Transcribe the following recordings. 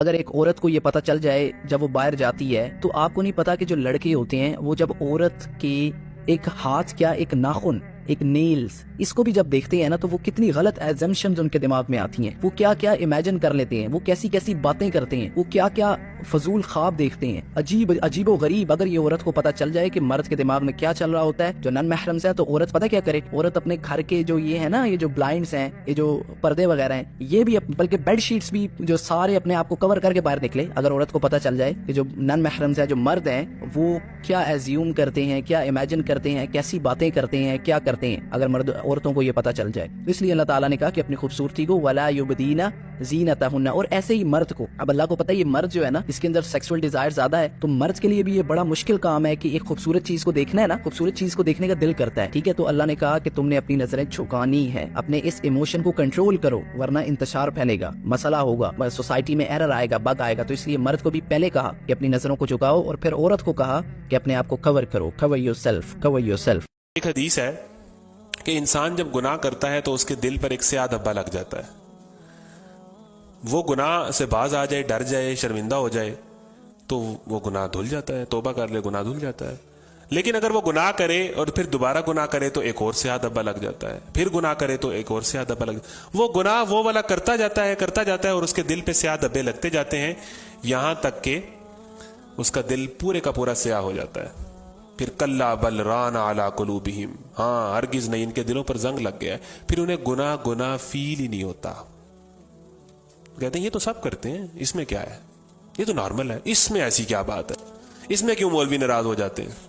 اگر ایک عورت کو یہ پتہ چل جائے جب وہ باہر جاتی ہے، تو آپ کو نہیں پتا کہ جو لڑکے ہوتے ہیں وہ جب عورت کے ایک ہاتھ کیا ایک ناخن ایک نیلز اس کو بھی جب دیکھتے ہیں نا تو وہ کتنی غلط ایزمپشنز ان کے دماغ میں آتی ہیں، وہ کیا کیا امیجن کر لیتے ہیں، وہ کیسی کیسی باتیں کرتے ہیں، وہ کیا کیا فضول خواب دیکھتے ہیں، عجیب و غریب۔ اگر یہ عورت کو پتہ چل جائے کہ مرد کے دماغ میں کیا چل رہا ہوتا ہے جو نن محرم سے ہے، تو عورت پتہ کیا کرے، عورت اپنے گھر کے جو یہ ہے نا، یہ جو بلائنڈز ہیں، یہ جو پردے وغیرہ ہیں، یہ بھی بلکہ بیڈ شیٹس بھی جو سارے اپنے آپ کو کور کر کے باہر نکلے۔ اگر عورت کو پتہ چل جائے کہ جو نن محرم سے جو مرد ہیں وہ کیا ایزیوم کرتے ہیں، کیا امیجن کرتے ہیں، کیسی باتیں کرتے ہیں، کیا کرتے ہیں، اگر مرد عورتوں کو یہ پتہ چل جائے۔ اس لیے اللہ تعالیٰ نے کہا کہ اپنی خوبصورتی کو ولا یبدین زینتہن، اور ایسے ہی مرد کو، اب اللہ کو پتہ ہے یہ مرد جو ہے نا اس کے اندر سیکسول ڈیزائر زیادہ ہے، تو مرد کے لیے بھی یہ بڑا مشکل کام ہے کہ ایک خوبصورت چیز کو دیکھنا ہے نا، خوبصورت چیز کو دیکھنے کا دل کرتا ہے، ٹھیک ہے، تو اللہ نے کہا کہ تم نے اپنی نظریں جھکانی ہے، اپنے اس ایموشن کو کنٹرول کرو ورنہ انتشار پھیلے گا، مسئلہ ہوگا، سوسائٹی میں ایرر آئے گا، بگ آئے گا۔ تو اس لیے مرد کو بھی پہلے کہا کہ اپنی نظروں کو جھکاؤ، اور پھر عورت کو کہا کہ اپنے آپ کو کور کرو، کور یور سیلف۔ ایک حدیث ہے کہ انسان جب گناہ کرتا ہے تو اس کے دل پر ایک سیاہ دھبا لگ جاتا ہے، وہ گناہ سے باز آ جائے، ڈر جائے، شرمندہ ہو جائے تو وہ گناہ دھل جاتا ہے، توبہ کر لے گناہ دھل جاتا ہے۔ لیکن اگر وہ گناہ کرے اور پھر دوبارہ گناہ کرے تو ایک اور سیاہ دھبا لگ جاتا ہے، پھر گناہ کرے تو ایک اور سیاہ دھبا لگ جاتا ہے، وہ گناہ وہ والا کرتا جاتا ہے اور اس کے دل پہ سیاہ دھبے لگتے جاتے ہیں، یہاں تک کہ اس کا دل پورے کا پورا سیاہ ہو جاتا ہے۔ پھر کلا بل ران علی قلوبہم، ہاں ہرگز نہیں، ان کے دلوں پر زنگ لگ گیا ہے، پھر انہیں گناہ فیل ہی نہیں ہوتا۔ کہتے ہیں یہ تو سب کرتے ہیں، اس میں کیا ہے، یہ تو نارمل ہے، اس میں ایسی کیا بات ہے، اس میں کیوں مولوی ناراض ہو جاتے ہیں؟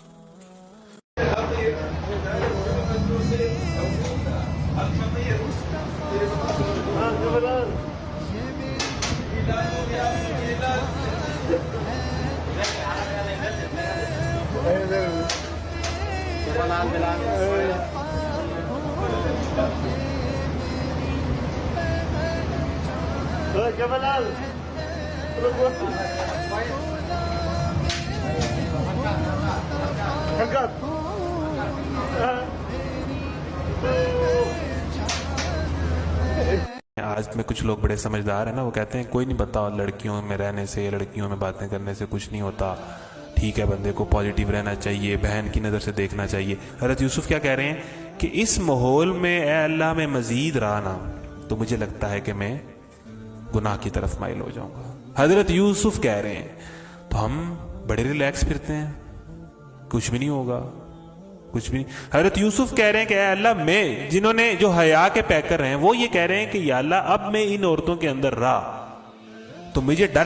آج میں کچھ لوگ بڑے سمجھدار ہیں نا، وہ کہتے ہیں کوئی نہیں بتا، لڑکیوں میں رہنے سے، لڑکیوں میں باتیں کرنے سے کچھ نہیں ہوتا، ٹھیک ہے بندے کو پازیٹیو رہنا چاہیے، بہن کی نظر سے دیکھنا چاہیے۔ حضرت یوسف کیا کہہ رہے ہیں کہ اس ماحول میں اے اللہ میں مزید رہا نا تو مجھے لگتا ہے کہ میں گناہ کی طرف مائل ہو جاؤں گا۔ حضرت یوسف کہہ رہے ہیں، تو ہم بڑے ریلیکس پھرتے ہیں، کچھ بھی نہیں ہوگا، کچھ بھی نہیں۔ حضرت یوسف کہہ رہے ہیں کہ اے اللہ، میں جنہوں نے جو حیا کے پیکر ہیں وہ یہ کہہ رہے ہیں کہ یا اللہ اب میں ان عورتوں کے اندر رہا تو مجھے ڈر